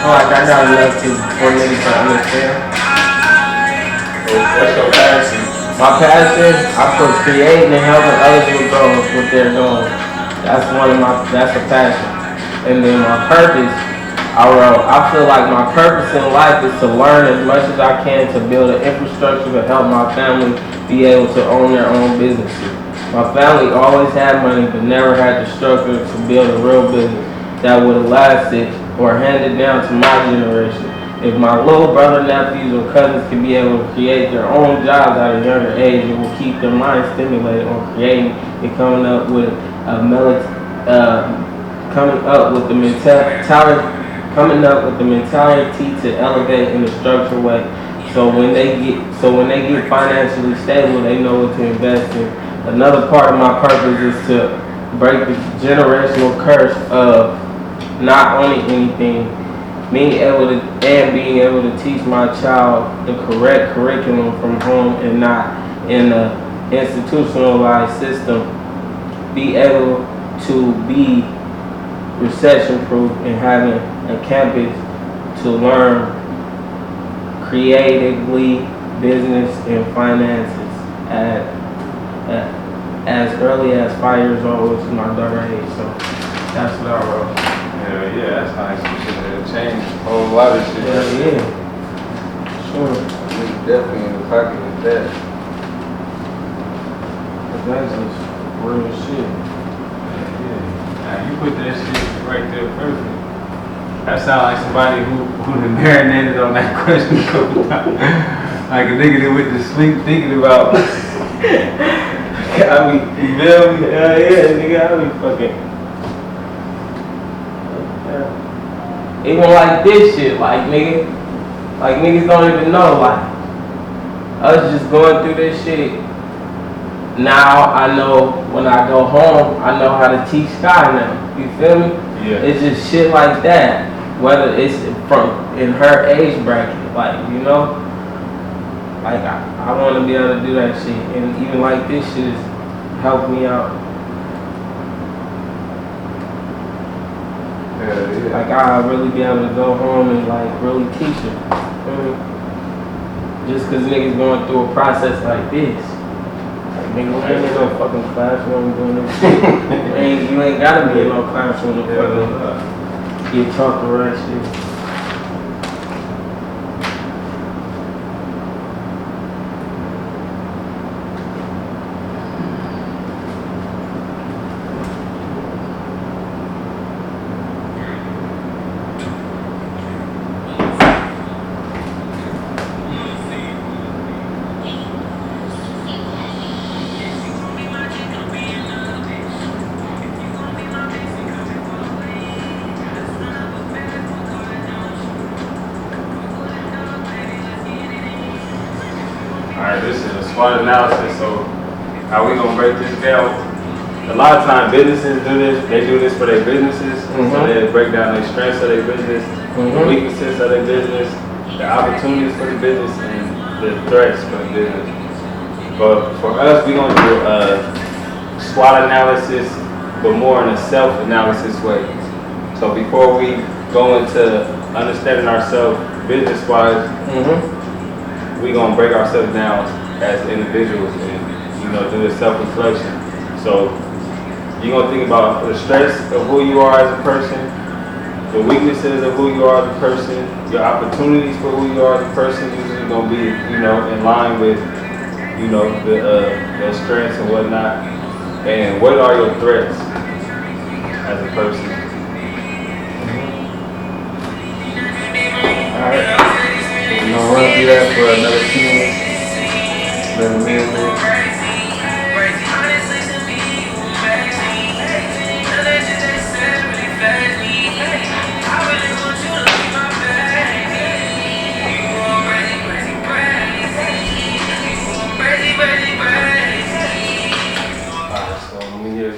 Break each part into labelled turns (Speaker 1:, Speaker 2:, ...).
Speaker 1: feel like I got enough to for niggas to understand.
Speaker 2: What's your passion?
Speaker 1: My passion, I put creating and helping others with goals, what they're doing. That's a passion. And then my purpose, I feel like my purpose in life is to learn as much as I can to build an infrastructure to help my family be able to own their own businesses. My family always had money, but never had the structure to build a real business that would have lasted or handed down to my generation. If my little brother, nephews, or cousins can be able to create their own jobs at a younger age, it will keep their mind stimulated on creating and coming up with the mentality to elevate in a structured way. So when they get financially stable, they know what to invest in. Another part of my purpose is to break the generational curse of not owning anything, being able to teach my child the correct curriculum from home and not in an institutionalized system, be able to be recession proof and having a campus to learn creatively business and finances as early as 5 years old, which is my daughter's age. So that's what I wrote.
Speaker 2: Yeah, that's nice. It'll change a whole lot of shit.
Speaker 1: Yeah. Sure.
Speaker 2: You're definitely in the pocket with that.
Speaker 1: That's just real shit.
Speaker 2: Now you put that shit right there perfect. That sounds like somebody who marinated on that question a couple times. Like a nigga that went to sleep thinking about.
Speaker 1: I be, you feel me? Yeah, nigga, I be fucking. Even like this shit, like niggas don't even know, like, us just going through this shit. Now I know when I go home, I know how to teach Sky now. You feel me?
Speaker 2: Yeah.
Speaker 1: It's just shit like that. Whether it's in her age bracket, like, you know, like I want to be able to do that shit, and even like this shit has helped me out.
Speaker 2: Yeah.
Speaker 1: Like I'll really be able to go home and like really teach her. Just cause niggas going through a process like this. Like nigga, we ain't in no fucking classroom doing this shit. You ain't gotta be in no classroom to fucking get taught the right shit.
Speaker 2: Alright, this is a SWOT analysis, so how we gonna break this down? A lot of times businesses do this, they do this for their businesses, so they break down their strengths of their business, the weaknesses of their business, the opportunities for the business, and the threats for the business. But for us, we're gonna do a SWOT analysis, but more in a self-analysis way. So before we go into understanding ourselves business-wise, we gonna break ourselves down as individuals and do a self-reflection. So you're gonna think about the strengths of who you are as a person, the weaknesses of who you are as a person, your opportunities for who you are as a person. Usually gonna be in line with the strengths and whatnot. And what are your threats as a person?
Speaker 1: Alright.
Speaker 2: We're gonna run through that for another 2 minutes. Another minute. Alright, so let me hear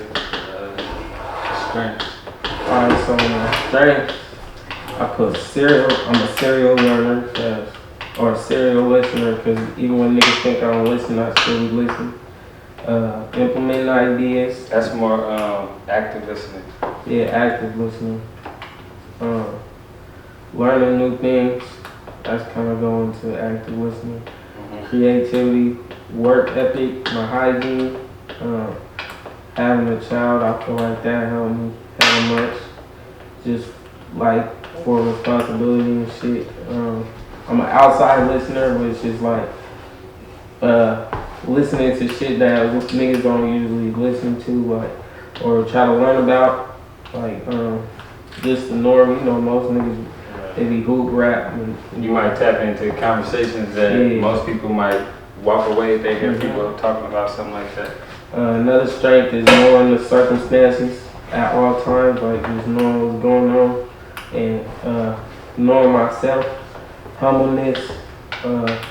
Speaker 2: strengths.
Speaker 1: Alright, so strength. I put I'm a serial learner, or a serial listener, because even when niggas think I don't listen, I still listen. Implementing ideas.
Speaker 2: That's more active listening.
Speaker 1: Yeah, active listening. learning new things. That's kind of going to active listening. Creativity, work ethic, my hygiene. Having a child, I feel like that helped me hella much. Just like for responsibility and shit. I'm an outside listener, but it's just like listening to shit that niggas don't usually listen to, like, or try to learn about. Like, just the norm, you know, most niggas, they be hoop rap. And
Speaker 2: You might tap into conversations that most people might walk away if they hear people talking about something like that.
Speaker 1: Another strength is knowing the circumstances at all times, like just knowing what's going on, and knowing myself, humbleness,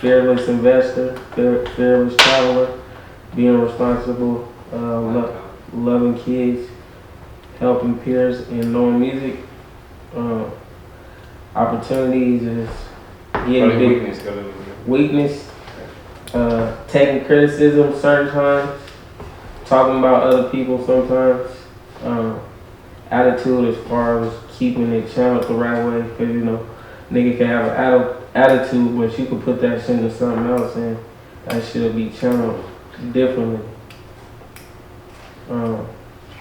Speaker 1: fearless investor, fearless traveler, being responsible, loving kids, helping peers, and knowing music. Opportunities is getting big. Weakness, taking criticism certain times, talking about other people sometimes. Attitude as far as keeping it channeled the right way, because you know, nigga can have an attitude, but you can put that shit into something else and that shit'll be channeled differently.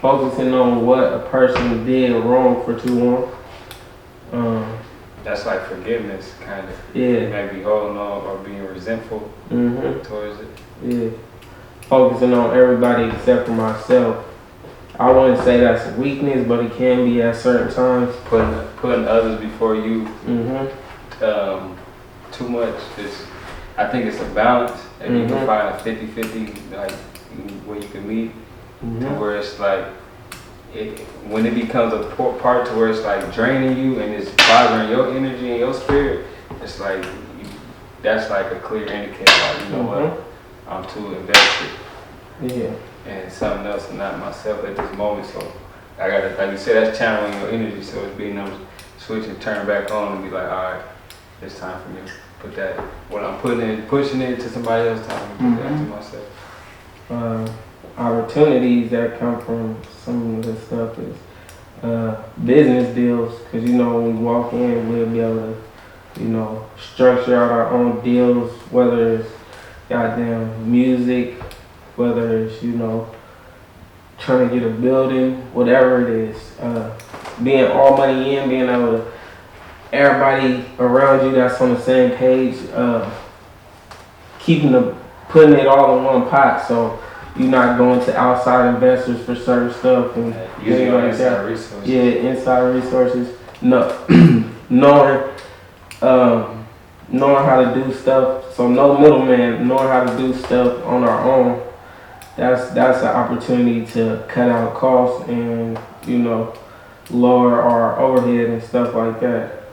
Speaker 1: Focusing on what a person did wrong for too long.
Speaker 2: That's like forgiveness, kind of.
Speaker 1: Yeah.
Speaker 2: Maybe holding on or being resentful towards it.
Speaker 1: Yeah. Focusing on everybody except for myself. I wouldn't say that's a weakness, but it can be at certain times.
Speaker 2: Putting others before you too much. I think it's a balance, and you can find a 50-50, like where you can meet, to where it's like, when it becomes a part to where it's like draining you and it's bothering your energy and your spirit, it's like that's like a clear indicator, like, you know what, I'm too invested.
Speaker 1: Yeah.
Speaker 2: And something else and not myself at this moment. So I gotta, like you said, that's channeling your energy. So it's being able to switch and turn back on and be like, all right, it's time for me to put that, what I'm pushing it to somebody else, time to put that to myself.
Speaker 1: Opportunities that come from some of the stuff is business deals, because you know when we walk in, we'll be able to, you know, structure out our own deals, whether it's goddamn music, whether it's, you know, trying to get a building, whatever it is. Being all money in, being able to, everybody around you that's on the same page, putting it all in one pot, so you're not going to outside investors for certain stuff and
Speaker 2: using
Speaker 1: like
Speaker 2: inside
Speaker 1: that.
Speaker 2: resources.
Speaker 1: Yeah, inside resources. No, knowing how to do stuff. So no middleman. Knowing how to do stuff on our own. That's an opportunity to cut out costs and, you know, lower our overhead and stuff like that.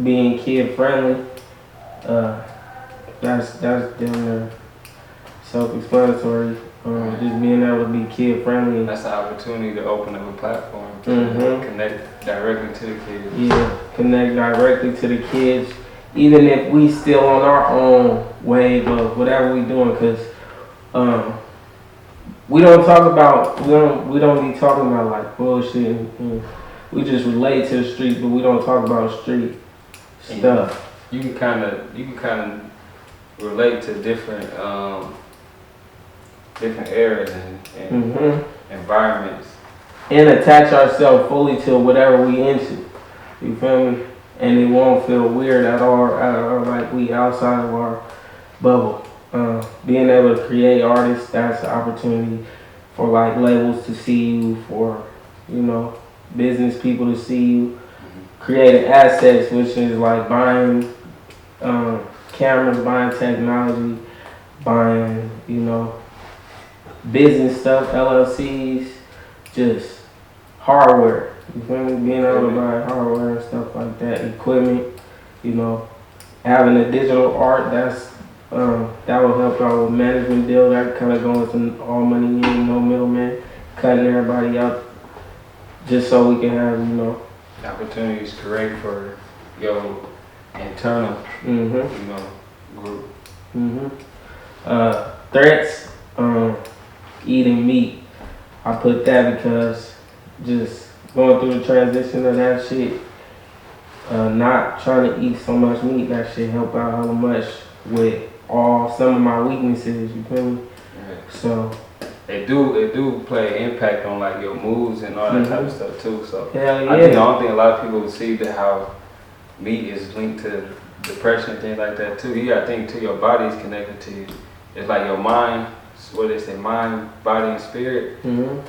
Speaker 1: Being kid friendly. That's damn near self-explanatory. Just being able to be kid friendly.
Speaker 2: That's an opportunity to open up a platform to connect directly to the kids.
Speaker 1: Yeah, connect directly to the kids, even if we still on our own wave of whatever we doing, because we don't be talking about like bullshit. We just relate to the street, but we don't talk about street stuff.
Speaker 2: You can kind of relate to different eras and environments,
Speaker 1: and attach ourselves fully to whatever we into. You feel me? And it won't feel weird at all, like we outside of our bubble. Being able to create artists, that's an opportunity for like labels to see you, for, you know, business people to see you. Creating assets, which is like buying cameras, buying technology, buying, you know, business stuff, LLCs, just hardware. You feel me? Being able to buy hardware and stuff like that, equipment, you know, having a digital art, that will help out with management deal. That kind of goes to all money in, no middleman, cutting everybody out, just so we can have, you know,
Speaker 2: opportunities create for your internal, you know, group.
Speaker 1: Threats, eating meat. I put that because just going through the transition of that shit, not trying to eat so much meat. That shit help out hella much with some of my weaknesses. You feel me?
Speaker 2: Yeah.
Speaker 1: So
Speaker 2: It do play an impact on like your moods and all that type of stuff too. So
Speaker 1: hell
Speaker 2: I
Speaker 1: yeah.
Speaker 2: don't think a lot of people see that how meat is linked to depression and things like that too. You gotta think too, your body is connected to you. It's like your mind, what they say, mind, body, and spirit.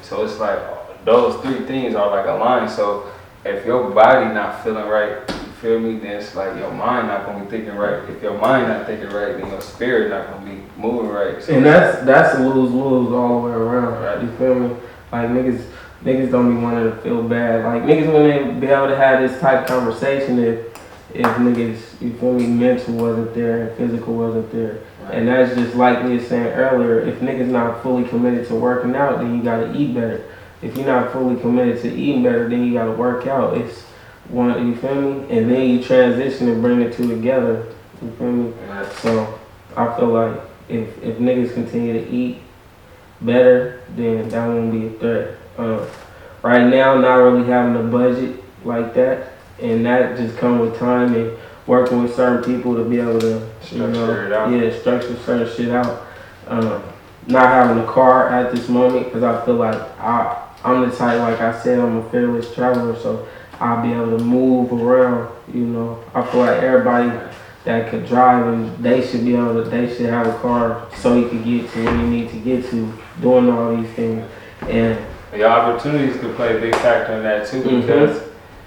Speaker 2: So it's like those three things are like aligned. So if your body not feeling right, you feel me, then it's like your mind not gonna be thinking right. If your mind not thinking right, then your spirit not gonna be moving right. So
Speaker 1: And that's a lose-lose all the way around.
Speaker 2: Right.
Speaker 1: You feel me? Like niggas don't be wanting to feel bad. Like niggas wouldn't be able to have this type of conversation if niggas, you feel me, mental wasn't there and physical wasn't there.
Speaker 2: Right.
Speaker 1: And that's just like we were saying earlier, if niggas not fully committed to working out, then you gotta eat better. If you're not fully committed to eating better, then you gotta work out. It's one, you feel me? And then you transition and bring the two together. You feel me?
Speaker 2: Right.
Speaker 1: So I feel like if niggas continue to eat better, then that won't be a threat. Right now, not really having a budget like that, and that just comes with time and working with certain people to be able to,
Speaker 2: Structure it out.
Speaker 1: Yeah, structure certain shit out. Not having a car at this moment because I feel like I'm the type, like I said, I'm a fearless traveler, so I'll be able to move around. I feel like everybody that could drive and they should have a car so you can get to where you need to get to, doing all these things. And
Speaker 2: your opportunities could play a big factor in that too, because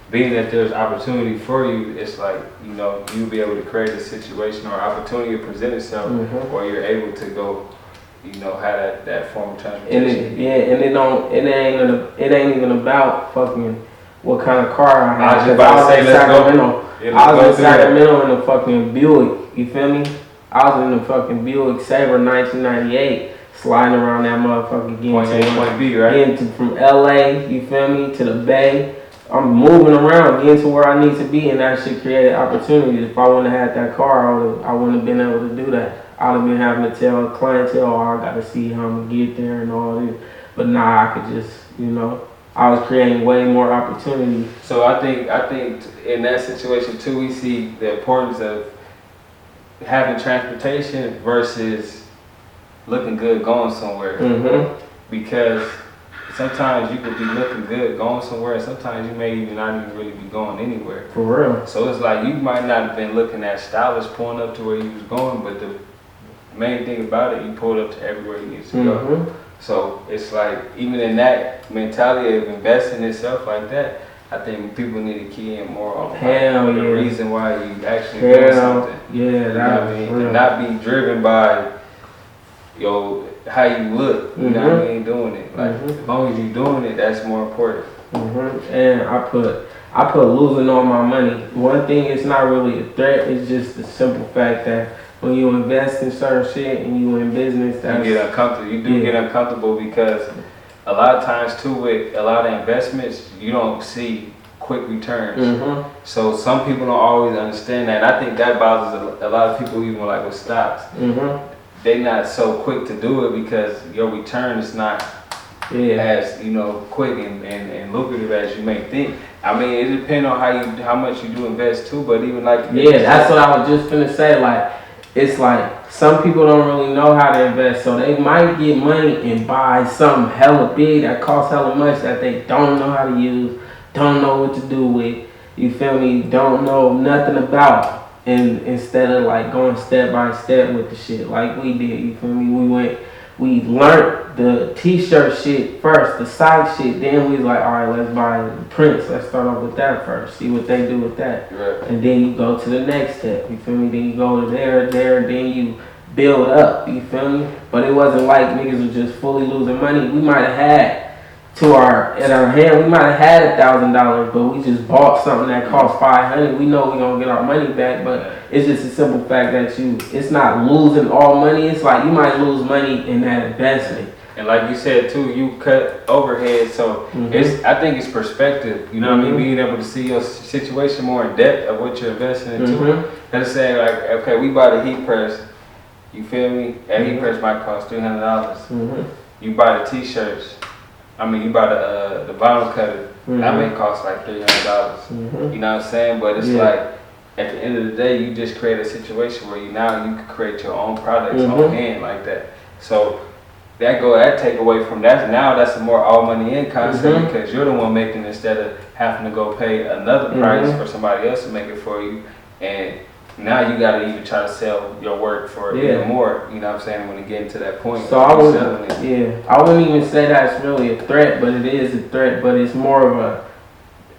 Speaker 2: being that there's opportunity for you, it's like, you'll be able to create a situation or opportunity to present itself where you're able to go, have that form of transportation.
Speaker 1: It ain't even about fucking what kind of car I have.
Speaker 2: I was just about to say, let's go.
Speaker 1: I was in Sacramento in a fucking Buick, you feel me? I was in a fucking Buick Sabre 1998, sliding around that motherfucker
Speaker 2: Point A, point B, right?
Speaker 1: Getting from LA, you feel me, to the Bay. I'm moving around, getting to where I need to be, and that shit created opportunities. If I wouldn't have had that car, I wouldn't have been able to do that. I'd have been having to tell clientele, I gotta see how I'm gonna get there and all this. But nah, I could just, I was creating way more opportunities.
Speaker 2: So I think in that situation too, we see the importance of having transportation versus looking good going somewhere. Because sometimes you could be looking good going somewhere, and sometimes you may not even really be going anywhere.
Speaker 1: For real.
Speaker 2: So it's like you might not have been looking at stylish pulling up to where you was going, but the main thing about it, you pulled up to everywhere you need to go. So it's like, even in that mentality of investing in itself like that, I think people need to key in more on the reason why you actually doing something.
Speaker 1: Yeah, that is real.
Speaker 2: And not be driven by how you look. You know what I mean? Doing it. Like as long as you're doing it, that's more important.
Speaker 1: And I put losing all my money. One thing, it's not really a threat. It's just the simple fact that when you invest in certain shit and you in business,
Speaker 2: you get uncomfortable. You do get uncomfortable because a lot of times too, with a lot of investments, you don't see quick returns. So some people don't always understand that. And I think that bothers a lot of people, even like with stocks. They're not so quick to do it because your return is not as quick and lucrative as you may think. I mean, it depends on how much you do invest too. But even like
Speaker 1: that's what I was just finna say. Like, it's like some people don't really know how to invest, so they might get money and buy something hella big that costs hella much that they don't know how to use, don't know what to do with. You feel me? Don't know nothing about. And instead of like going step by step with the shit like we did, you feel me? We learned the t-shirt shit first, the sock shit, then we was like, all right, let's buy the prints. Let's start off with that first, see what they do with that.
Speaker 2: Right.
Speaker 1: And then you go to the next step, you feel me? Then you go to there, then you build up, you feel me? But it wasn't like niggas was just fully losing money. We might have had at our hand, we might have had $1,000, but we just bought something that cost $500. We know we gonna get our money back, but it's just a simple fact that it's not losing all money. It's like you might lose money in that investment.
Speaker 2: And like you said too, you cut overhead, so I think it's perspective. You know what I mean? Being able to see your situation more in depth of what you're investing into. Let's say like, okay, we bought a heat press. You feel me? That heat press might cost $300. You buy the t-shirts. I mean, you buy the vinyl cutter. That may cost like $300. You know what I'm saying? But it's like at the end of the day, you just create a situation where you can create your own products on hand like that. So that take away from that. Now that's a more all money in concept because you're the one making it instead of having to go pay another price for somebody else to make it for you. And now you gotta even try to sell your work for even more. You know what I'm saying? When you get into that point.
Speaker 1: So I wouldn't even say that's really a threat, but it is a threat. But it's more of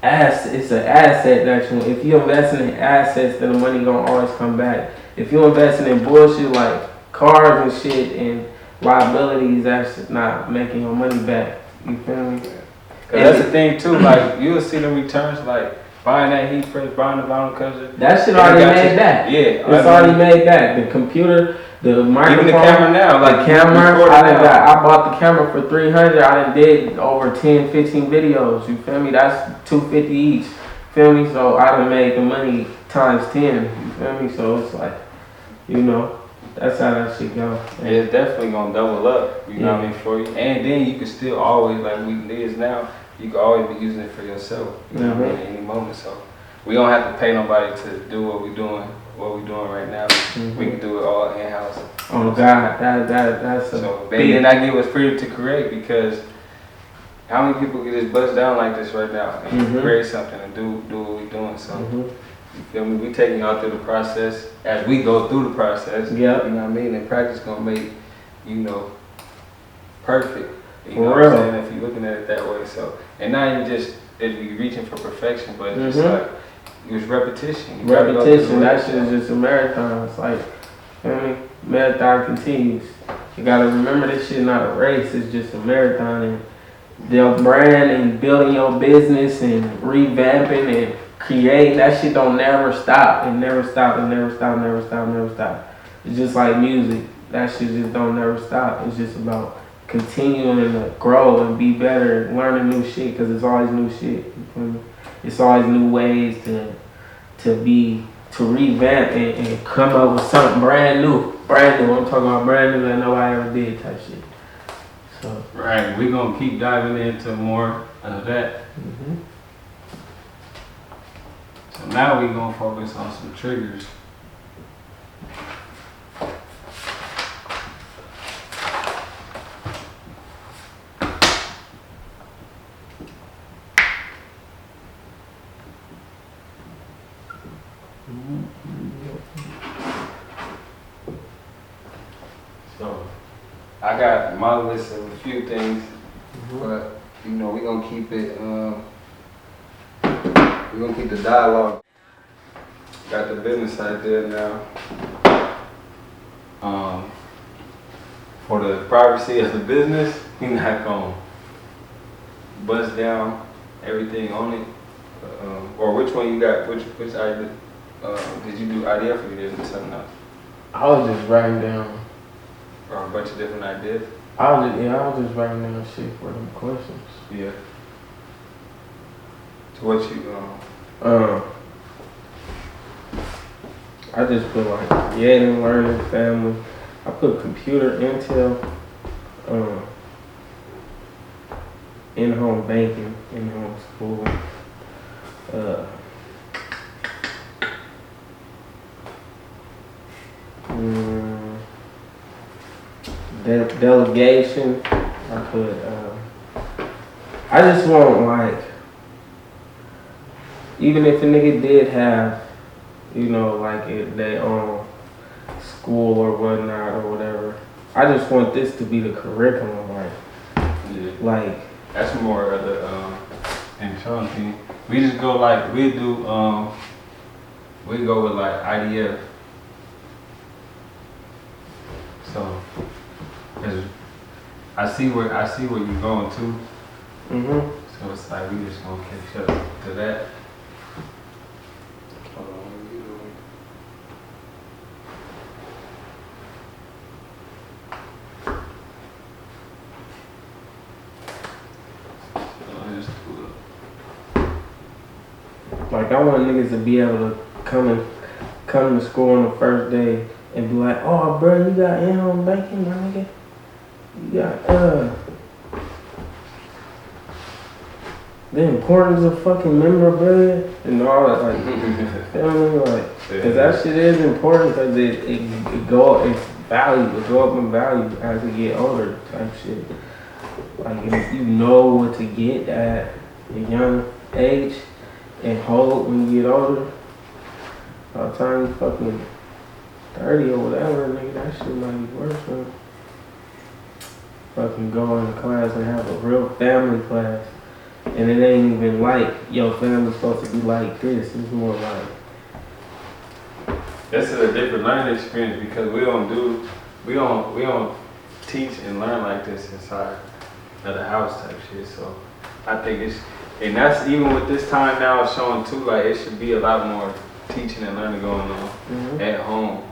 Speaker 1: it's an asset that if you invest in assets, then the money gonna always come back. If you investing in bullshit like cars and shit and liabilities, that's not making your money back. You feel me?
Speaker 2: Cause that's the thing too. Like you'll see the returns, like buying that heat press, buying the vinyl cover.
Speaker 1: That shit already made back. Yeah, it's already made back. The computer, the microphone,
Speaker 2: even the camera now, like
Speaker 1: camera. I bought the camera for $300. I done did over 10, 15 videos. You feel me? That's $250 each. Feel me? So I done made the money times 10. You feel me? So it's like, you know. That's how that shit go.
Speaker 2: Yeah, it's definitely gonna double up, you know what I mean, for you. And then you can still always, like we is now, you can always be using it for yourself, you know what I mean, at any moment. So we don't have to pay nobody to do what we doing right now. We can do it all in-house.
Speaker 1: Oh God, that's
Speaker 2: so then that give us freedom to create because how many people can just bust down like this right now and create something and do what we're doing, so. You feel me? We taking y'all through the process as we go through the process.
Speaker 1: Yeah.
Speaker 2: You know what I mean? And practice gonna make, perfect. You know
Speaker 1: what
Speaker 2: I'm saying? If you're looking at it that way. So, and not even just if you reaching for perfection, but it's just like, it's repetition.
Speaker 1: Repetition, that shit is just a marathon. It's like, you know what I mean? Marathon continues. You gotta remember this shit not a race, it's just a marathon. And your brand and building your business and revamping and create, that shit don't never stop. It never stop. It's just like music. That shit just don't never stop. It's just about continuing to grow and be better and learning new shit because it's always new shit. You feel me? It's always new ways to revamp and come up with something brand new. I'm talking about brand new that nobody ever did type shit. So
Speaker 2: right, we're gonna keep diving into more of that. So now we're gonna focus on some triggers. So I got my list of a few things, but we're gonna keep it. We're gonna keep the dialogue. Got the business idea now. For the privacy of the business, you're not gonna bust down everything on it. Or which one you got? Which idea? Did you do IDF or you did something else?
Speaker 1: I was just writing down.
Speaker 2: Or a bunch of different ideas?
Speaker 1: I was just writing down shit for them questions.
Speaker 2: Yeah. So what you
Speaker 1: I just put like creating, learning, family. I put computer, Intel, in-home banking, in-home school. Delegation. I put. I just want like, even if a nigga did have, like their own school or whatnot or whatever, I just want this to be the curriculum, like
Speaker 2: that's more of the internal thing. We just go like we go with like IDF. So, cause I see where you're going to. So it's like we just gonna catch up to that.
Speaker 1: Like I want niggas to be able to come to school on the first day and be like, oh bro, you got in-home banking, my nigga. You got the importance of fucking memorabilia and all that, like, feel me? Like, cause that shit is important because it go, it's value, it go up in value as you get older type shit. Like, if you know what to get at a young age and hold when you get older, by the time you fucking 30 or whatever, nigga, that shit might be worse than fucking go in class and have a real family class. And it ain't even like your family's supposed to be like this. It's more like
Speaker 2: This is a different learning experience because we don't teach and learn like this inside of the house type shit. So I think and that's even with this time now showing too, like it should be a lot more teaching and learning going on at home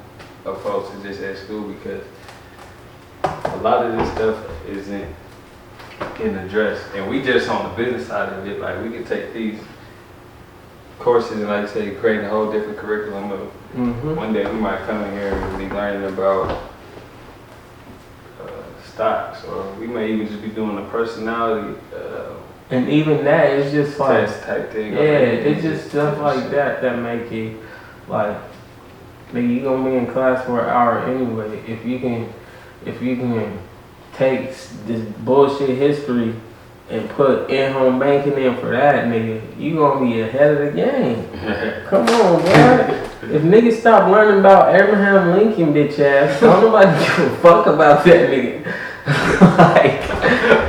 Speaker 2: of folks and just at school because a lot of this stuff isn't getting addressed. And we just on the business side of it, like we could take these courses and like I say, create a whole different curriculum of one day we might come in here and be learning about stocks, or we may even just be doing a personality
Speaker 1: and even that, it's just like
Speaker 2: test type thing.
Speaker 1: Yeah, it's just stuff like that make it like you gonna be in class for an hour anyway. If you can take this bullshit history and put in-home banking in for that, nigga, you gonna be ahead of the game. Come on, boy. If niggas stop learning about Abraham Lincoln, bitch ass, don't nobody give a fuck about that nigga. Like,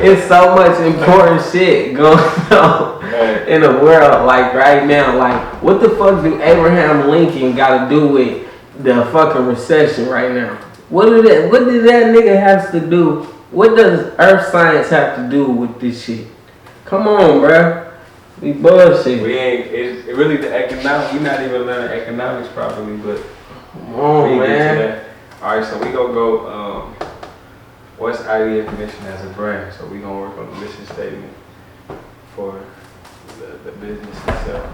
Speaker 1: it's so much important shit going on in the world, like right now. Like, what the fuck do Abraham Lincoln gotta do with the fucking recession right now? What did that nigga have to do? What does earth science have to do with this shit? Come on, bruh. We bullshit.
Speaker 2: We ain't, it's really the economics, we not even learning economics properly, but
Speaker 1: come on, man.
Speaker 2: Alright, so we gonna go, what's IDF mission as a brand? So we gonna work on the mission statement for the business itself.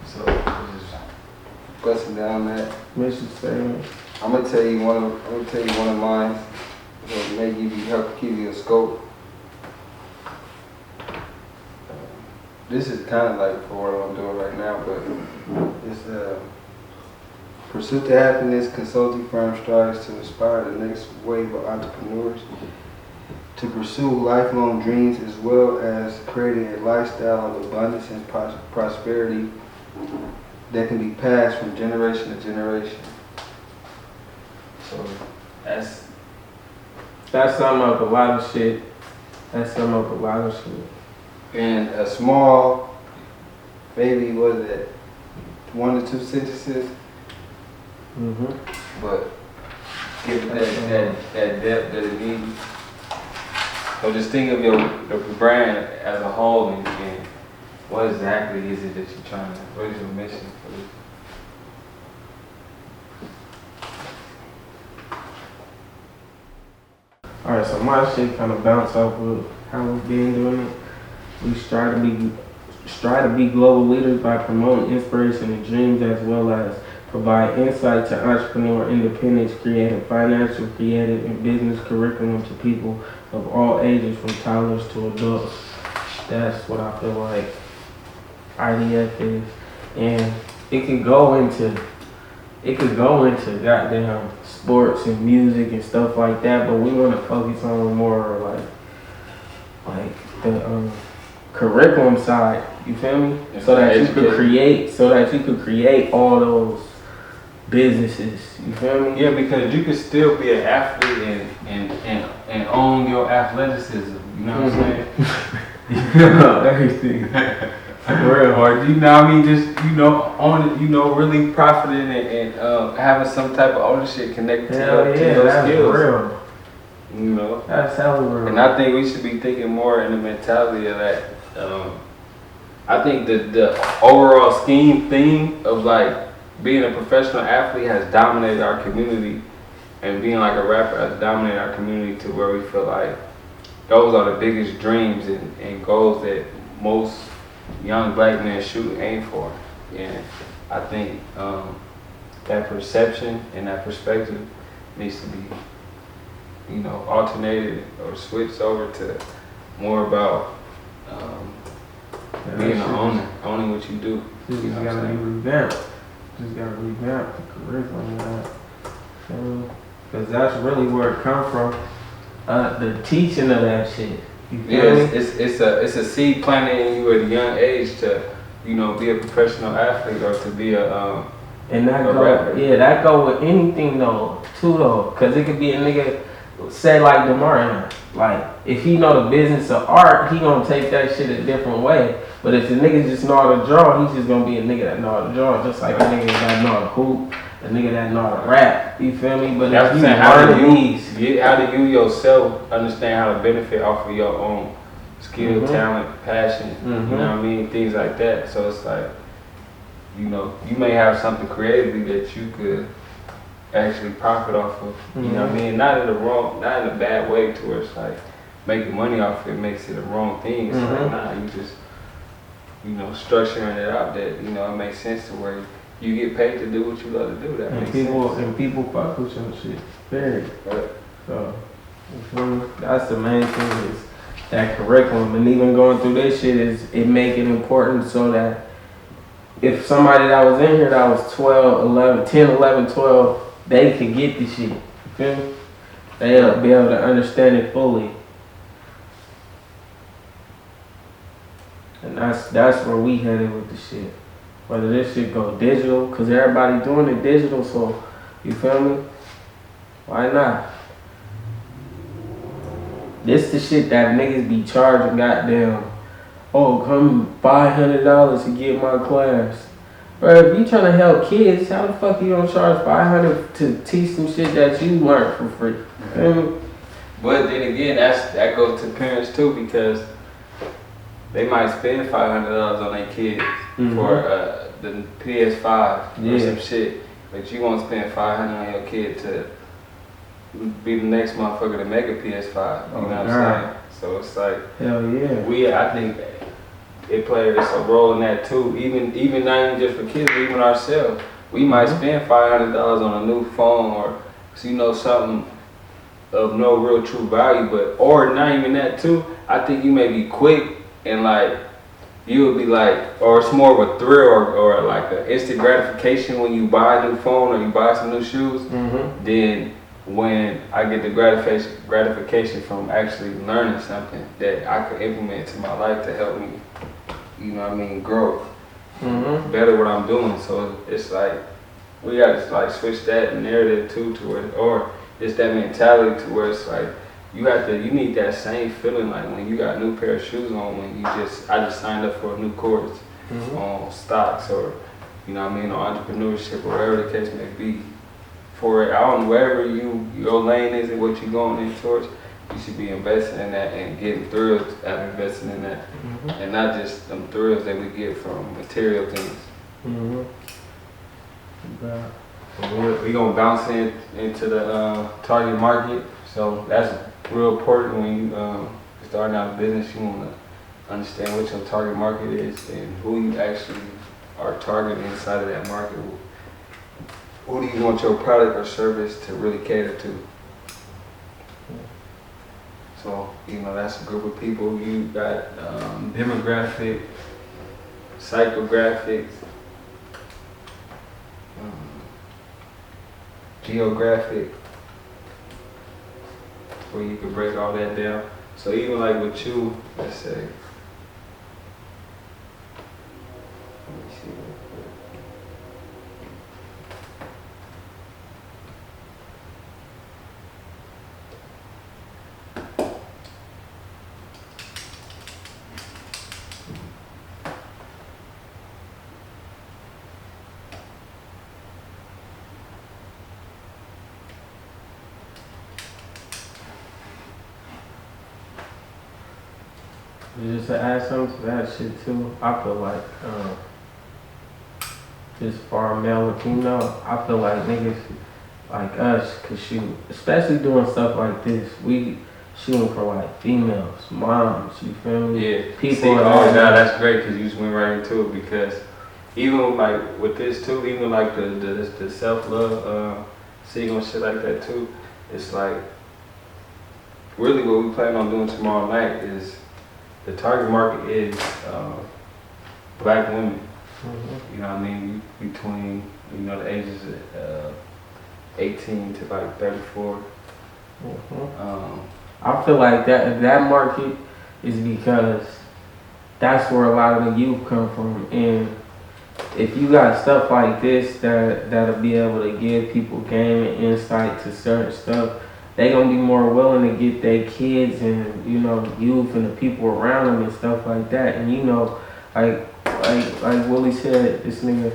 Speaker 2: So just busting down that
Speaker 1: mission statement.
Speaker 3: I'm gonna tell you one of mine. That may help give you a scope. This is kind of like for what I'm doing right now, but it's Pursuit to Happiness consulting firm strives to inspire the next wave of entrepreneurs to pursue lifelong dreams as well as creating a lifestyle of abundance and prosperity that can be passed from generation to generation.
Speaker 2: so that's
Speaker 1: sum up a lot of shit.
Speaker 3: And a small, maybe what is it, 1 to 2 sentences, but give it that depth that it needs.
Speaker 2: So just think of the brand as a whole and what exactly is it that you're trying to, what is your mission for this?
Speaker 1: Alright, so my shit kind of bounce off of how we've been doing it. We strive to be global leaders by promoting inspiration and dreams as well as provide insight to entrepreneur independence, creating financial, creative, and business curriculum to people of all ages from toddlers to adults. That's what I feel like IDF is. And it could go into goddamn sports and music and stuff like that, but we want to focus on more like the curriculum side. You feel me? So that you could create all those businesses. You feel me?
Speaker 2: Yeah, because you could still be an athlete and own your athleticism. You know what I'm saying?
Speaker 1: Everything.
Speaker 2: Real hard, you know what I mean? Just, own it, really profiting and having some type of ownership connected to your skills.
Speaker 1: Real.
Speaker 2: You know?
Speaker 1: That's hella real.
Speaker 2: And I think we should be thinking more in the mentality of that. I think the overall theme of like being a professional athlete has dominated our community, and being like a rapper has dominated our community to where we feel like those are the biggest dreams and goals that most young black men shoot and aim for. And I think that perception and that perspective needs to be, alternated or switched over to more about being an owner, owning what you do.
Speaker 1: Just
Speaker 2: You know what I'm
Speaker 1: gotta be
Speaker 2: saying?
Speaker 1: revamped. Just gotta revamp the curriculum, man. Cause that's really where it come from. The teaching of that shit. You feel
Speaker 2: Yeah,
Speaker 1: me?
Speaker 2: it's a seed planted in you at a young age to, you know, be a professional athlete or to be a
Speaker 1: And that
Speaker 2: a
Speaker 1: go,
Speaker 2: rapper.
Speaker 1: yeah, that go with anything though, too though. Cause it could be a nigga, say like DeMar, like if he know the business of art, he gonna take that shit a different way. But if the nigga just know how to draw, he's just gonna be a nigga that know how to draw, just like a nigga that know how to hoop, a nigga that know how to rap. You feel me? But
Speaker 2: That's
Speaker 1: if
Speaker 2: what
Speaker 1: you
Speaker 2: I'm saying. How
Speaker 1: learn
Speaker 2: do
Speaker 1: these,
Speaker 2: how do you yourself understand how to benefit off of your own skill, talent, passion? You know what I mean? Things like that. So it's like, you know, you may have something creatively that you could actually profit off of. You know what I mean? Not in a bad way to where it's like making money off it makes it a wrong thing. It's like, nah, you just, you know, structuring it out that, you know, it makes sense to where you get paid to do what you love to do. That makes sense.
Speaker 1: and people fuck with your shit. Very.
Speaker 2: Right.
Speaker 1: So, you feel me? That's the main thing is that curriculum. And even going through this shit is it make it important so that if somebody that was in here that was 12, 11, 10, 11, 12, they could get the shit. You feel me? They'll be able to understand it fully. And that's where we headed with the shit. Whether this shit go digital, cause everybody doing it digital, so you feel me? Why not? This the shit that niggas be charging goddamn. Oh, come $500 to get my class. Bro, if you trying to help kids, how the fuck you gonna charge $500 to teach them shit that you learned for free?
Speaker 2: But then again, that goes to parents too, because they might spend $500 on their kids for the PS5 or some shit, but you won't spend $500 on your kid to be the next motherfucker to make a PS5. You know what I'm saying? So it's like,
Speaker 1: hell yeah.
Speaker 2: I think it plays a role in that too. Even not even just for kids, but even ourselves. We might spend $500 on a new phone or something of no real true value, or not even that too. I think you may be quick and like you'll be like, or it's more of a thrill or like an instant gratification when you buy a new phone or you buy some new shoes. Then when I get the gratification from actually learning something that I could implement into my life to help me, you know what I mean, grow, better what I'm doing. So it's like we gotta like switch that narrative too to it, or it's that mentality to where it's like you need that same feeling like when you got a new pair of shoes on, when I just signed up for a new course on stocks or, you know what I mean, on entrepreneurship or whatever the case may be. For it, I don't know, wherever your lane is and what you're going in towards, you should be investing in that and getting thrills out of investing in that, and not just them thrills that we get from material things. We're gonna bounce into the target market, so that's real important when you starting out a business. You want to understand what your target market is and who you actually are targeting inside of that market. Who do you want your product or service to really cater to? So, that's a group of people. You got demographic, psychographics, geographic, where you can break all that down. So even like with you, let's say, let me see.
Speaker 1: Just to add something to that shit too, I feel like just for male and female, I feel like niggas like us could shoot, especially doing stuff like this. We shooting for like females, moms, you feel me?
Speaker 2: Yeah.
Speaker 1: People.
Speaker 2: That's great because you just went right into it, because even like with this too, even like the self-love single shit like that too, it's like really what we plan on doing tomorrow night is the target market is black women.
Speaker 1: Mhm.
Speaker 2: You know what I mean? Between, you know, the ages of 18 to like 34.
Speaker 1: Mhm. I feel like that market is because that's where a lot of the youth come from, and if you got stuff like this that'll be able to give people game and insight to certain stuff, they gonna be more willing to get their kids and youth and the people around them and stuff like that. And like Willie said, this nigga,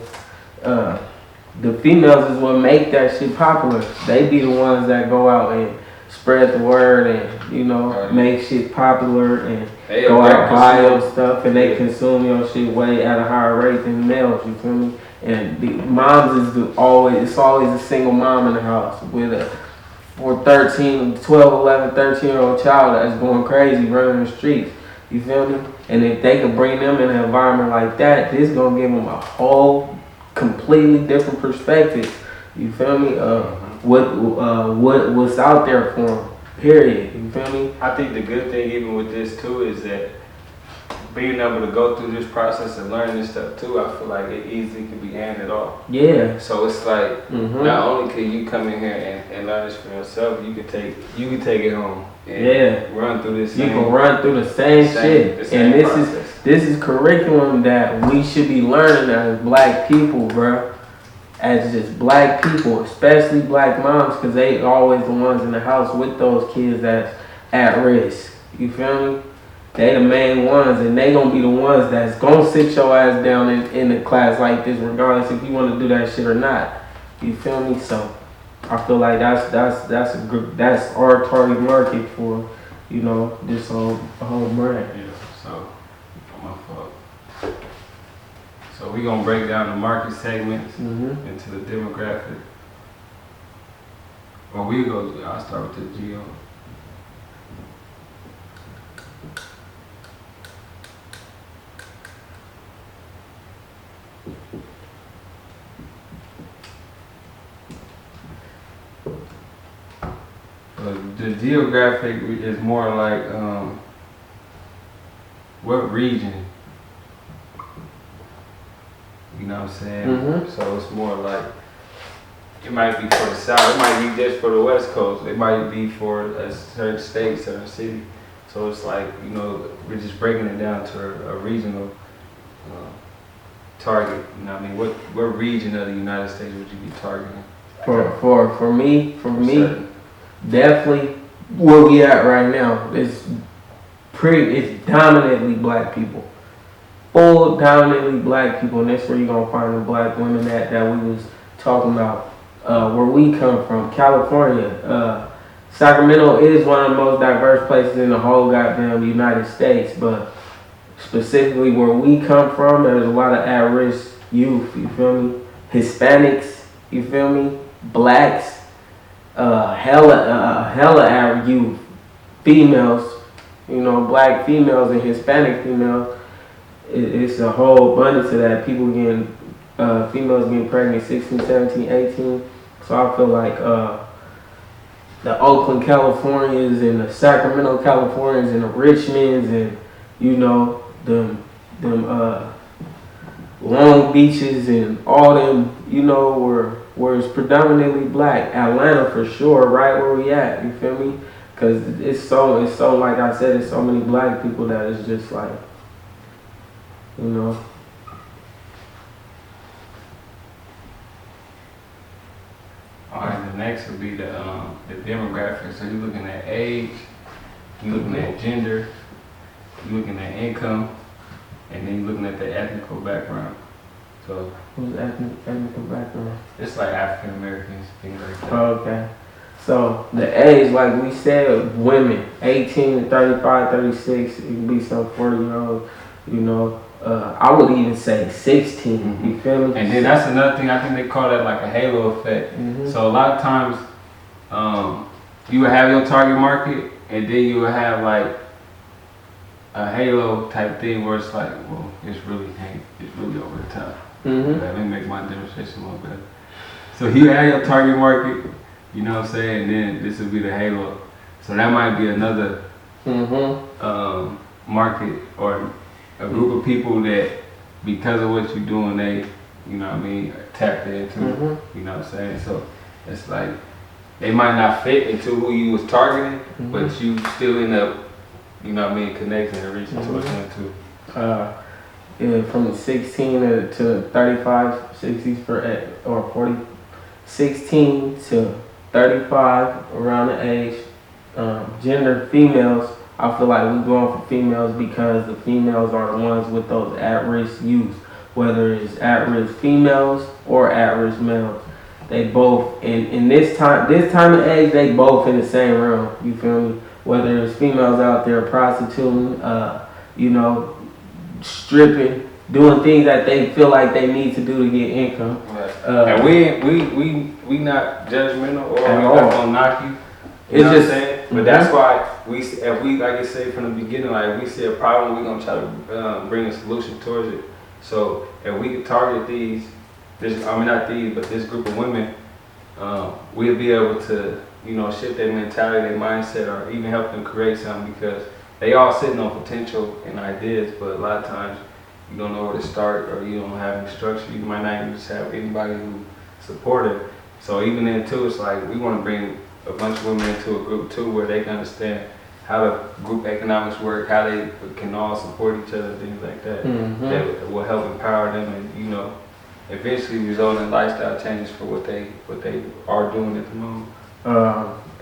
Speaker 1: the females is what make that shit popular. They be the ones that go out and spread the word and make shit popular and
Speaker 2: They
Speaker 1: go out buy
Speaker 2: consumer.
Speaker 1: your stuff and they consume your shit way at a higher rate than males. You feel me? And the moms is it's always a single mom in the house with a 12, 11, 13-year-old child that's going crazy running the streets. You feel me? And if they could bring them in an environment like that, this gonna give them a whole completely different perspective. You feel me? What's out there for them? Period. You feel me?
Speaker 2: I think the good thing even with this too is that being able to go through this process and learn this stuff too, I feel like it easily could be handed off.
Speaker 1: Yeah.
Speaker 2: So it's like not only can you come in here and learn this for yourself, you can take it home and run through this.
Speaker 1: You can run through the same shit.
Speaker 2: The same
Speaker 1: And this is curriculum that we should be learning as black people, bro. As just black people, especially black moms, because they always the ones in the house with those kids that's at risk. You feel me? They the main ones, and they gonna be the ones that's gonna sit your ass down in a class like this, regardless if you want to do that shit or not. You feel me? So I feel like that's our target market for this whole brand.
Speaker 2: Yeah. So my fault. So we gonna break down the market segments into the demographic. Well, I'll start with the geo. The geographic is more like what region. You know what I'm saying? So it's more like it might be for the South, it might be just for the West Coast, it might be for a certain state, certain city. So it's like, we're just breaking it down to a regional target. You know what I mean? What region of the United States would you be targeting?
Speaker 1: For me, definitely where we at right now. It's dominantly black people. Full dominantly black people, and that's where you're gonna find the black women that we was talking about. Where we come from, California. Sacramento is one of the most diverse places in the whole goddamn United States, but specifically where we come from, there's a lot of at-risk youth, you feel me? Hispanics, you feel me? Blacks, hella at youth, females, black females and Hispanic females. It's a whole abundance of that. Females getting pregnant 16, 17, 18. So I feel like the Oakland Californians and the Sacramento Californians and the Richmonds and them Long Beaches and all them where it's predominantly black. Atlanta for sure, right where we at. You feel me? Because it's so like I said, it's so many black people that it's just like
Speaker 2: Alright, the next would be the demographics. So you're looking at age, you're looking at gender, you're looking at income, and then you're looking at the ethnical background. So
Speaker 1: who's ethnical background?
Speaker 2: It's like African Americans, things like that.
Speaker 1: Oh, okay. So the age, like we said, women 18 to 35, 36, it can be some 40-year-old, I would even say 16, you feel me?
Speaker 2: And then that's another thing, I think they call that like a halo effect. So a lot of times, you would have your target market, and then you would have like a halo type thing where it's like, well, it's really over the top. Let me make my demonstration more better. So you have your target market, you know what I'm saying, and then this would be the halo. So that might be another market or a group of people that because of what you're doing, they, you know what I mean, tapped into,
Speaker 1: Mm-hmm.
Speaker 2: you know what I'm saying? So it's like, they might not fit into who you was targeting, but you still end up, you know what I mean, connecting and reaching towards them too.
Speaker 1: Yeah, from the 16 to 35, 60s or 40, 16 to 35 around the age. Gender females, I feel like we're going for females because the females are the ones with those at-risk youths, whether it's at-risk females or at-risk males. They both in this time of age, they both in the same realm. You feel me? Whether it's females out there prostituting, you know, stripping, doing things that they feel like they need to do to get income.
Speaker 2: Right. And we not judgmental or we
Speaker 1: At
Speaker 2: not
Speaker 1: all.
Speaker 2: gonna knock you.
Speaker 1: It's
Speaker 2: You know
Speaker 1: just-
Speaker 2: what I'm saying? But that's why if we like I said from the beginning, like we see a problem, we're gonna try to bring a solution towards it. So if we could target this group of women, we'll be able to, you know, shift their mentality, their mindset, or even help them create something because they all sitting on potential and ideas, but a lot of times you don't know where to start or you don't have any structure. You might not even just have anybody who supportive. So even then too, it's like we want to bring a bunch of women into a group too where they can understand how the group economics work, how they can all support each other, things like that. That will help empower them and, you know, eventually result in lifestyle changes for what they are doing at the moment.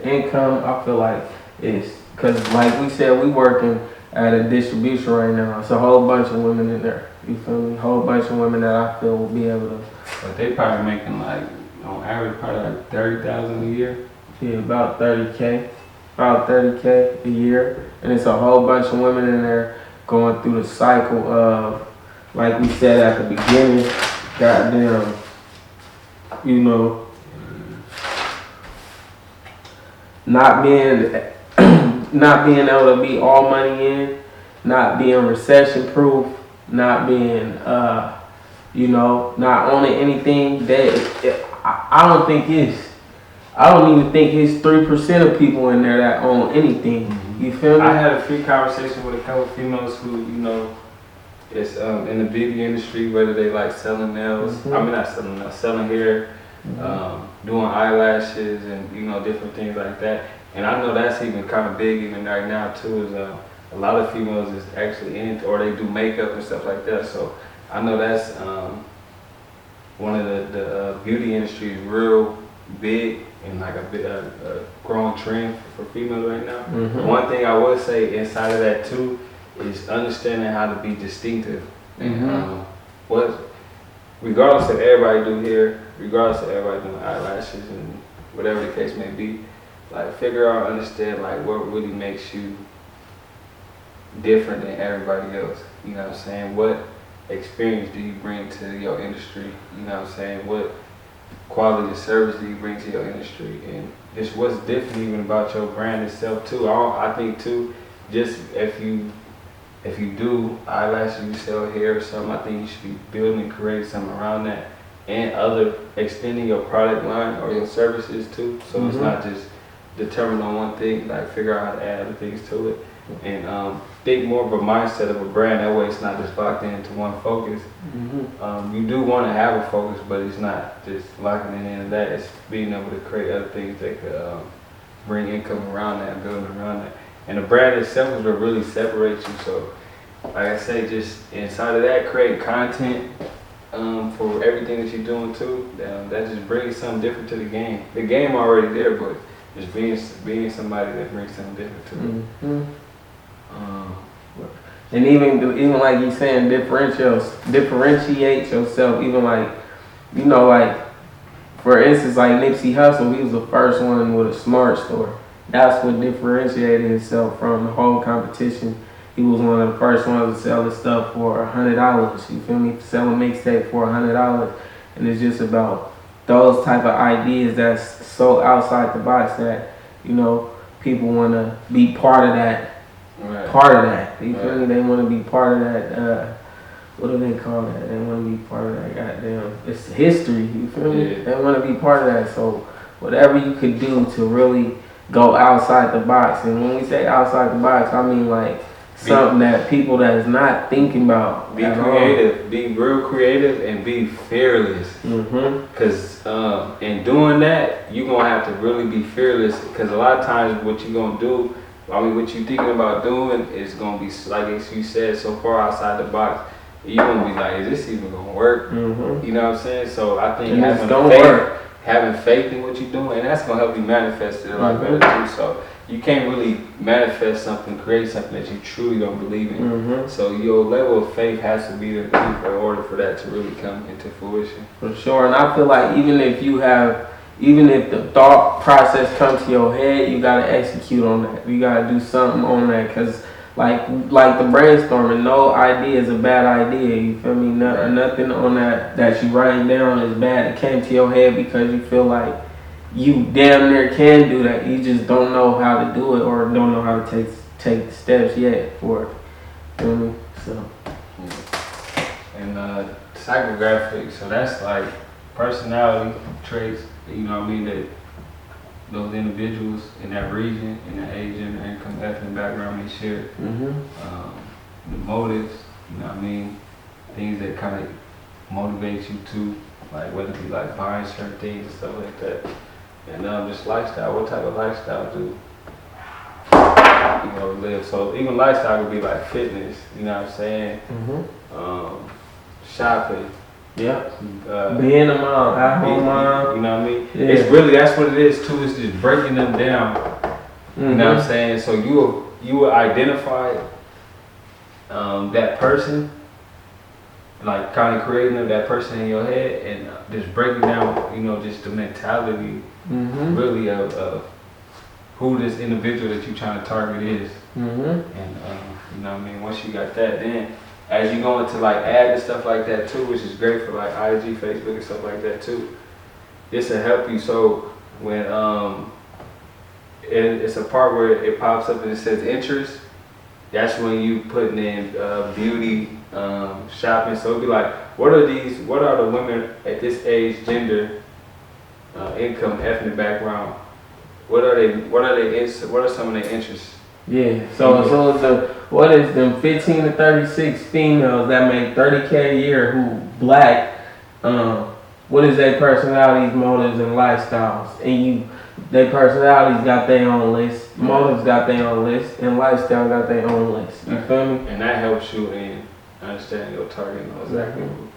Speaker 1: Income, I feel like is because, like we said, we working at a distribution right now. It's a whole bunch of women in there. You feel me? A whole bunch of women that I feel will be able to.
Speaker 2: But they probably making like on average probably like 30,000 a year.
Speaker 1: Yeah, about 30K a year, and it's a whole bunch of women in there going through the cycle of, like we said at the beginning, goddamn, you know, not being able to be all money in, not being recession proof, not being, you know, not owning anything. I don't even think it's 3% of people in there that own anything. You feel me?
Speaker 2: I had a few conversations with a couple of females who, you know, is in the beauty industry, whether they like selling nails, I mean not selling nails, selling hair, doing eyelashes and, you know, different things like that. And I know that's even kind of big even right now too, is a lot of females is actually in it, or they do makeup and stuff like that. So I know that's one of the beauty industry is real big and like a growing trend for females right now. One thing I would say inside of that too is understanding how to be distinctive. And regardless of everybody do hair, regardless of everybody doing eyelashes and whatever the case may be, like figure out, understand like what really makes you different than everybody else. You know what I'm saying? What experience do you bring to your industry? You know what I'm saying? What quality of service do you bring to your industry? And it's what's different even about your brand itself too. I think too, just if you do eyelashes, you sell hair or something, I think you should be building and creating something around that and extending your product line or your services too. So it's not just determined on one thing, like figure out how to add other things to it. And think more of a mindset of a brand. That way it's not just locked into one focus. You do want to have a focus, but it's not just locking it in that. It's being able to create other things that could bring income around that, building around that. And the brand itself is what really separates you. So, like I say, just inside of that, create content for everything that you're doing too. That just brings something different to the game. The game already there, but just being somebody that brings something different to it.
Speaker 1: And even like you saying, differentiate yourself. Even like, you know, like for instance, like Nipsey Hussle, he was the first one with a smart store. That's what differentiated himself from the whole competition. He was one of the first ones to sell his stuff for $100. You feel me? Sell a mixtape for $100, and it's just about those type of ideas that's so outside the box that, you know, people want to be part of that.
Speaker 2: Right.
Speaker 1: Part of that. You feel me? They want to be part of that. What do they call that? They want to be part of that. Goddamn, it's history. You feel me?
Speaker 2: Yeah.
Speaker 1: They want to be part of that. So whatever you could do to really go outside the box, and when we say outside the box, I mean like something that people that's not thinking about.
Speaker 2: Be creative, be real creative, and be fearless. Cause in doing that, you gonna have to really be fearless. Cause a lot of times, what you gonna do, what you thinking about doing is gonna be like you said, so far outside the box. You gonna be like, is this even gonna work? You know what I'm saying? So I think having faith in what you're doing, and that's gonna help you manifest it a lot better too. So you can't really manifest something, create something that you truly don't believe in. So your level of faith has to be the key in order for that to really come into fruition.
Speaker 1: For sure, and I feel like even if the thought process comes to your head, you gotta execute on that. You gotta do something on that, because like the brainstorming, no idea is a bad idea. You feel me? Nothing on that you writing down is bad. It came to your head because you feel like you damn near can do that. You just don't know how to do it, or don't know how to take the steps yet for it. You feel me? So.
Speaker 2: And psychographics, so that's like personality traits, you know what I mean, that those individuals in that region, in that age, and income, ethnic background, they share. The motives, you know what I mean, things that kind of motivate you to, like whether it be like buying certain things and stuff like that. And just lifestyle, what type of lifestyle do you live? So even lifestyle would be like fitness, you know what I'm saying? Shopping.
Speaker 1: Yeah. Being a mom, at home mom.
Speaker 2: You know what I mean?
Speaker 1: Yeah.
Speaker 2: It's really, that's what it is too, it's just breaking them down. You know what I'm saying? So you will identify that person, like kind of creating that person in your head, and just breaking down, just the mentality really of who this individual that you're trying to target is. And you know what I mean? Once you got that, then as you go into like ad and stuff like that too, which is great for like IG, Facebook and stuff like that too, this will help you. So when it's a part where it pops up and it says interest, that's when you putting in beauty, shopping. So it'll be like, what are the women at this age, gender, income, ethnic background? What are some of their interests?
Speaker 1: Yeah. So what is them 15 to 36 females that make 30K a year who black? What is their personalities, motives, and lifestyles? And their personalities got their own list, motives got their own list, and lifestyle got their own list. You feel me?
Speaker 2: And that helps you in understanding your target, know exactly who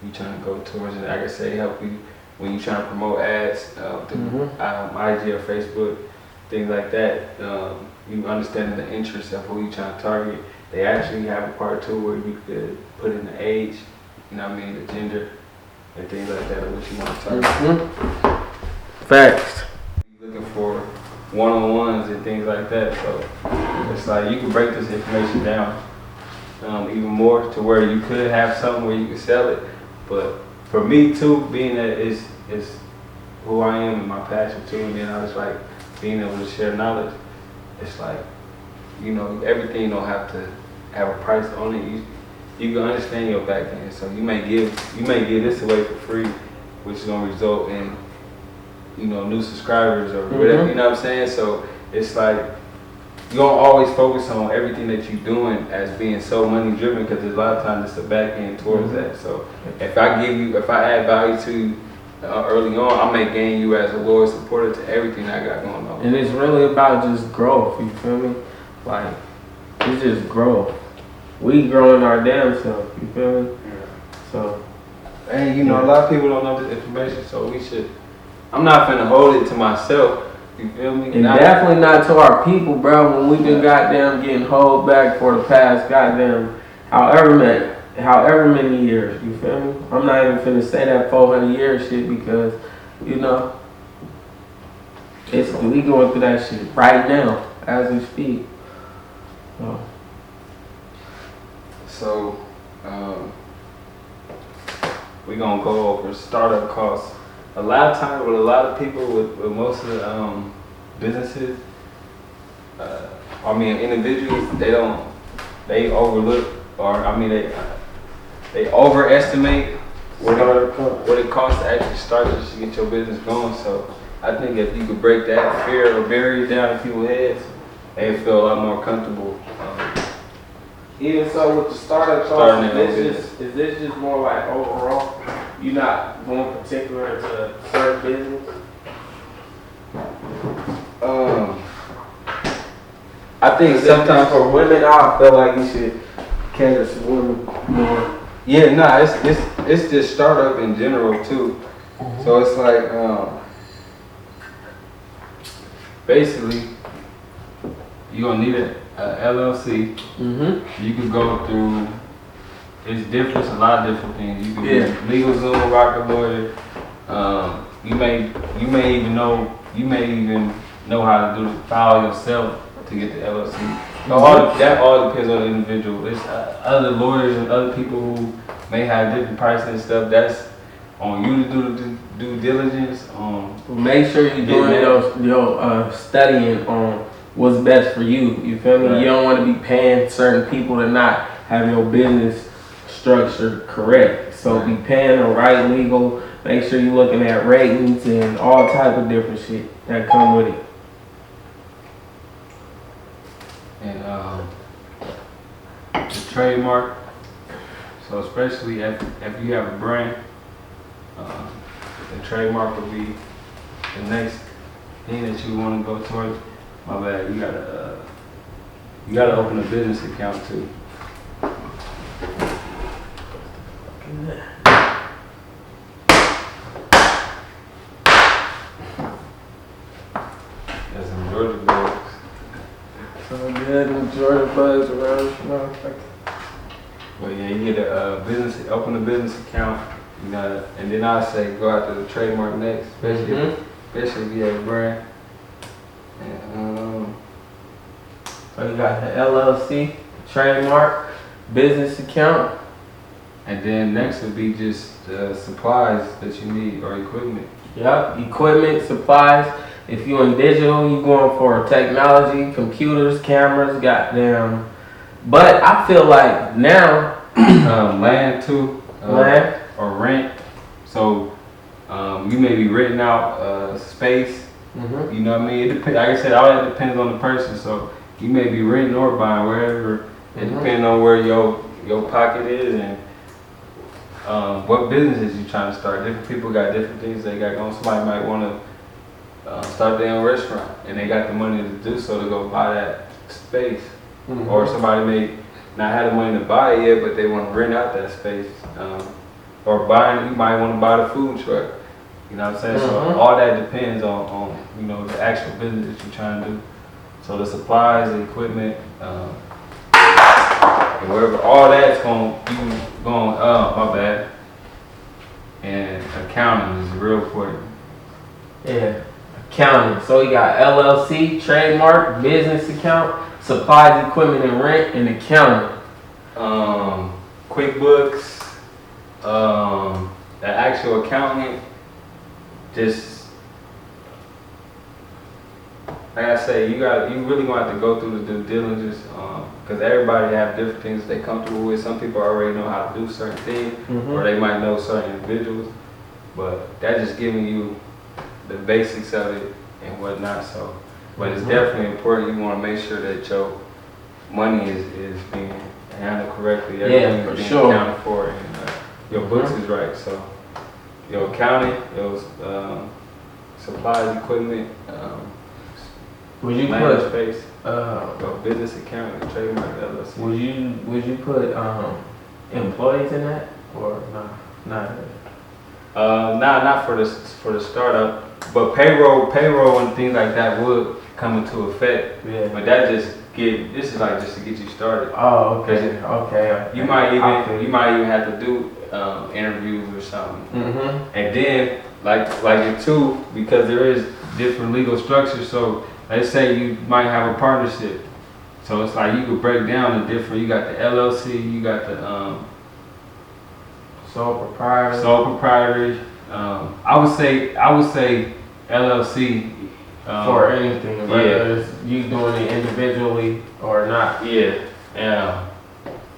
Speaker 2: you trying to go towards. And like I say, help you when you trying to promote ads through IG or Facebook, things like that. You understanding the interests of who you trying to target. They actually have a part too where you could put in the age, you know what I mean, the gender, and things like that, of what you want to target.
Speaker 1: Facts.
Speaker 2: Looking for one-on-ones and things like that. So it's like you can break this information down even more to where you could have something where you can sell it. But for me too, being that is who I am and my passion too, and then I was like being able to share knowledge. It's like, everything don't have to have a price on it. You can understand your back end. So you may give this away for free, which is gonna result in new subscribers or whatever. You know what I'm saying? So it's like you don't always focus on everything that you're doing as being so money driven, because there's a lot of times it's a back end towards that. So if I add value to you early on, I may gain you as a loyal supporter to everything I got going on.
Speaker 1: And it's really about just growth, you feel me? Like, it's just growth. We growing our damn self, you feel me?
Speaker 2: Yeah.
Speaker 1: So,
Speaker 2: and a lot of people don't know this information, so I'm not finna hold it to myself, you feel me?
Speaker 1: And definitely not to our people, bro, when we been goddamn getting hold back for the past goddamn however many years, you feel me? I'm not even finna say that 400 years shit, because, we going through that shit right now, as we speak.
Speaker 2: So, we're gonna go over startup costs. A lot of times with a lot of people, with most of the businesses, individuals, they overlook, they overestimate what it costs to actually start just to get your business going. So I think if you could break that fear or barrier down in people's heads, they feel a lot more comfortable
Speaker 1: Even so, with the startup
Speaker 2: Starting
Speaker 1: cost,
Speaker 2: their own
Speaker 1: is this just more like overall? You not going particular into a certain business?
Speaker 3: I think sometimes
Speaker 1: for women, I feel like you should cater to women more.
Speaker 3: yeah, nah, it's just startup in general too. So it's like basically you gonna need a LLC.
Speaker 1: Mm-hmm.
Speaker 2: You could go through. It's different. It's a lot of different things. You can
Speaker 1: Yeah.
Speaker 2: be LegalZoom, Rocket Lawyer. You may even know. You may even know how to file yourself to get the LLC. That all depends on the individual. It's other lawyers and other people who may have different prices and stuff. That's on you to do the due diligence.
Speaker 1: Make sure you're doing your studying on what's best for you. You feel me?
Speaker 2: Right.
Speaker 1: You don't want to be paying certain people to not have your business structured correct. So be paying the right legal. Make sure you're looking at ratings and all type of different shit that come with it.
Speaker 2: And the trademark. So especially if you have a brand, the trademark will be the next thing that you want to go towards. My bad. You gotta open a business account too. There's some Georgia bugs.
Speaker 1: So good, and Jordan bugs around, motherfucker.
Speaker 2: But yeah, you get open a business account, and then I say go after the trademark next, especially if you have a brand. And,
Speaker 1: So you got the LLC, trademark, business account.
Speaker 2: and then next would be just supplies that you need or equipment.
Speaker 1: Yep, equipment, supplies. If you're in digital, you going for technology, computers, cameras, goddamn. But I feel like now,
Speaker 2: Land too,
Speaker 1: land.
Speaker 2: or rent. So you may be renting out space.
Speaker 1: Mm-hmm.
Speaker 2: You know what I mean? It depends. Like I said, all that depends on the person. So you may be renting or buying wherever. It depends on where your pocket is and what businesses you trying to start. Different people got different things they got going. Somebody might want to start their own restaurant and they got the money to do so to go buy that space.
Speaker 1: Mm-hmm.
Speaker 2: Or somebody may not have the money to buy it yet, but they want to rent out that space. Or you might want to buy the food truck. You know what I'm saying? So all that depends on the actual business that you're trying to do. So the supplies, the equipment, and whatever, all that's going, my bad. And accounting is real important.
Speaker 1: Yeah, accounting. So you got LLC, trademark, business account, supplies, equipment, and rent, and accounting.
Speaker 2: QuickBooks, the actual accountant, just like I say, you really gonna have to go through the due diligence, because everybody have different things they comfortable with. Some people already know how to do certain things, or they might know certain individuals, but that's just giving you the basics of it and whatnot. So, but it's definitely important. You want to make sure that your money is being handled correctly. Everything is being accounted for, and your books is right. So, your accounting, your supplies, equipment.
Speaker 1: Would you
Speaker 2: land
Speaker 1: put
Speaker 2: space, business account, trademark, LLC.
Speaker 1: Would you put employees in that or not?
Speaker 2: Not for the startup, but payroll and things like that would come into effect.
Speaker 1: Yeah.
Speaker 2: But this is like just to get you started.
Speaker 1: Oh, okay.
Speaker 2: You might even have to do interviews or something.
Speaker 1: Mm-hmm.
Speaker 2: And then like it too, because there is different legal structures. So let's say you might have a partnership. So it's like you could break down the different. You got the LLC, you got the
Speaker 1: sole
Speaker 2: proprietary. I would say LLC
Speaker 1: for anything, whether it's you doing it individually or not.
Speaker 2: Yeah.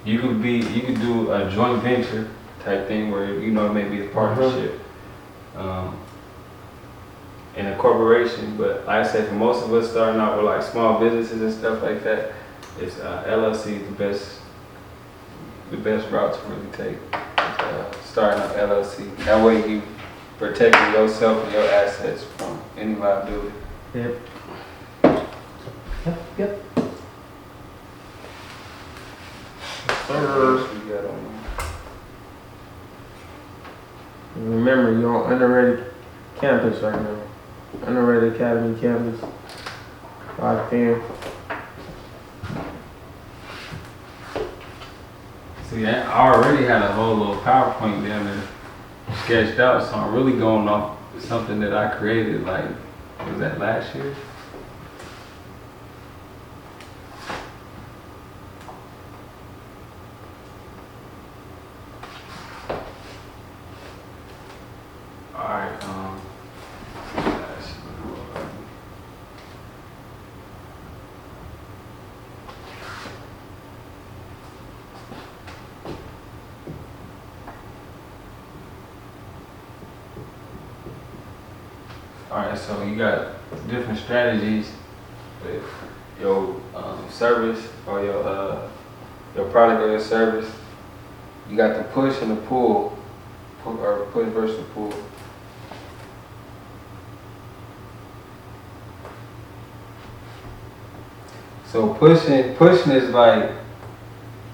Speaker 2: You could do a joint venture type thing where it may be a partnership. In a corporation, but like I said, for most of us starting out with like small businesses and stuff like that, it's LLC is the best
Speaker 3: the best route to really take. Starting an LLC. That way you protecting yourself and your assets from any liability.
Speaker 1: Yep. Yep.
Speaker 3: What else we got on
Speaker 1: Remember, you're on underrated campus right now. Underrated Academy campus. 510.
Speaker 2: See, I already had a whole little PowerPoint down there sketched out, so I'm really going off something that I created, like, was that last year? Alright, Alright, so you got different strategies with your service or your product or your service. You got the push and the pull, or push versus pull. So pushing is like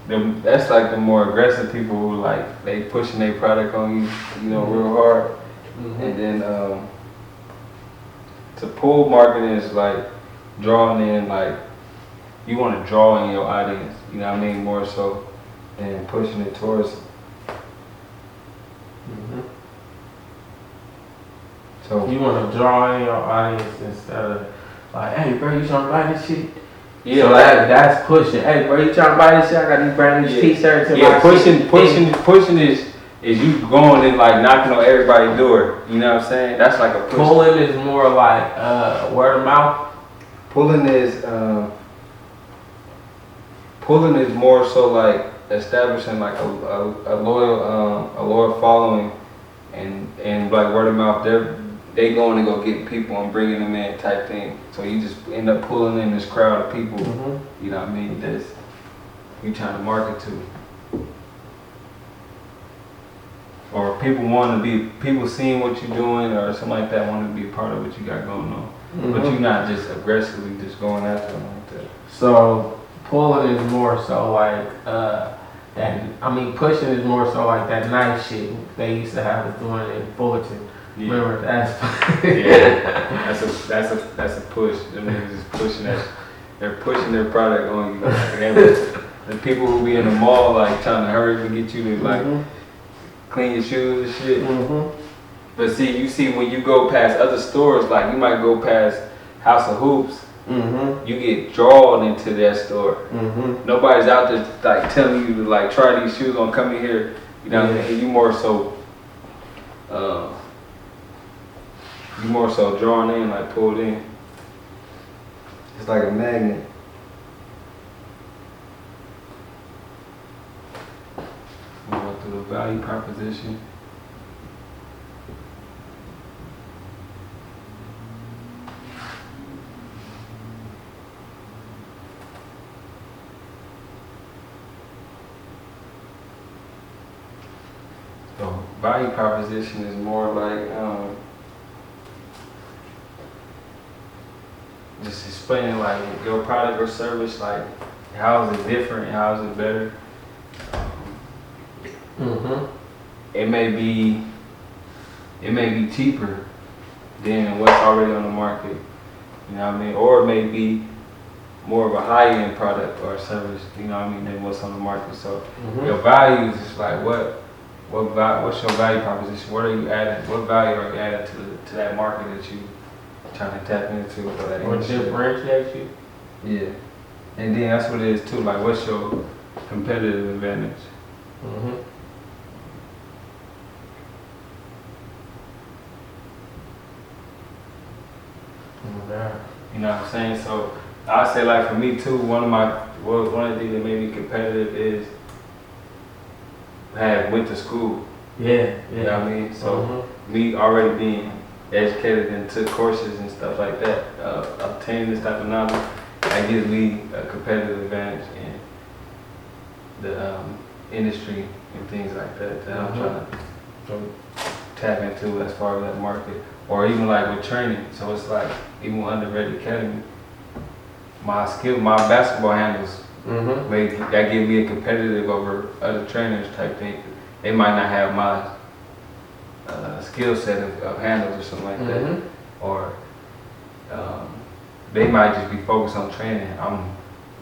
Speaker 2: that's like the more aggressive people who like they pushing their product on you, real hard, and then to pull marketing is like drawing in, like you want to draw in your audience, more so than pushing it towards them. So
Speaker 1: You want to draw in your audience instead of like, hey, bro, you trying to buy this shit?
Speaker 2: yeah,
Speaker 1: So
Speaker 2: like
Speaker 1: that's pushing. Hey, bro, you trying to buy this shit? I got these brand new t-shirts and
Speaker 2: yeah,
Speaker 1: my
Speaker 2: pushing
Speaker 1: shit.
Speaker 2: is you going and like knocking on everybody's door. You know what I'm saying? That's like a push.
Speaker 1: Pulling is more like word of mouth.
Speaker 3: Pulling is more so like establishing like a loyal following, and like word of mouth. They going to go get people and bringing them in type thing. So you just end up pulling in this crowd of people. You know what I mean? That's you trying to market to. Or people seeing what you're doing or something like that, want to be a part of what you got going on. But you're not just aggressively just going after them like that.
Speaker 1: So pulling is more so like pushing is more so like that nice shit they used to have us doing in Fullerton.
Speaker 2: Yeah.
Speaker 1: Remember that?
Speaker 2: Yeah, that's a push. Them niggas is pushing that. They're pushing their product on you. The people who be in the mall like trying to hurry to get you to like clean your shoes and shit. But you see when you go past other stores, like you might go past House of Hoops, you get drawn into that store. Nobody's out there like telling you to like try these shoes on, come in here. You know what I mean? You more so drawn in, like pulled in.
Speaker 3: It's like a magnet.
Speaker 2: We go through the value proposition. So value proposition is more like just explaining like your product or service, like how is it different, how is it better. It may be cheaper than what's already on the market, you know what I mean? Or it may be more of a high-end product or service, you know what I mean, than what's on the market. So your values is like what's your value proposition? What are you adding? What value are you adding to that market that you trying to tap into for that
Speaker 1: What
Speaker 2: industry?
Speaker 1: differentiates you?
Speaker 2: Yeah, and then that's what it is too. Like, what's your competitive advantage? You know what I'm saying? So I say like for me too, one of the things that made me competitive is I had went to school. You know what I mean? So me already being educated and took courses and stuff like that, obtaining this type of knowledge, that gives me a competitive advantage in industry and things like that that I'm trying to tap into as far as that market, or even like with training. So it's like even under Red Academy, my basketball handles, that give me a competitive over other trainers type thing. They might not have my skill set of handles or something like that, or they might just be focused on training. I'm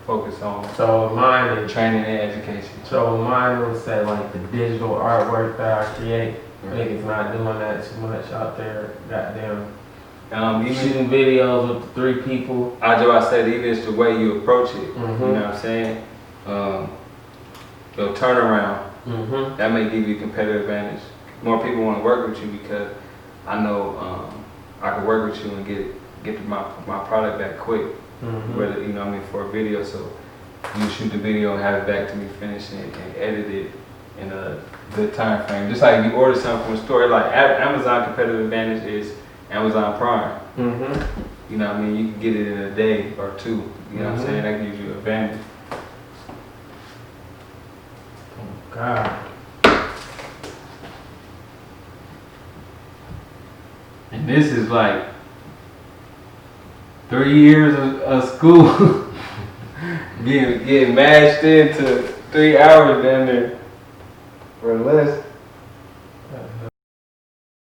Speaker 2: focused on
Speaker 4: So mine is
Speaker 2: training and education.
Speaker 4: So mine would say like the digital artwork that I create. Niggas not doing that too much out there. Goddamn.
Speaker 2: Even
Speaker 1: Shooting videos with the 3 people.
Speaker 2: I said even it's the way you approach it. You know what I'm saying? Your turnaround. That may give you a competitive advantage. More people want to work with you because I know I can work with you and get my product back quick. Whether you know what I mean for a video, so you shoot the video and have it back to me, finish it and edit it in a good time frame. Just like you order something from a store, like Amazon competitive advantage is Amazon Prime. You know what I mean? You can get it in a day or 2. You know what I'm saying? That gives you an advantage.
Speaker 4: Oh God.
Speaker 2: And this is like 3 years of school getting mashed into 3 hours down there.
Speaker 3: Or less.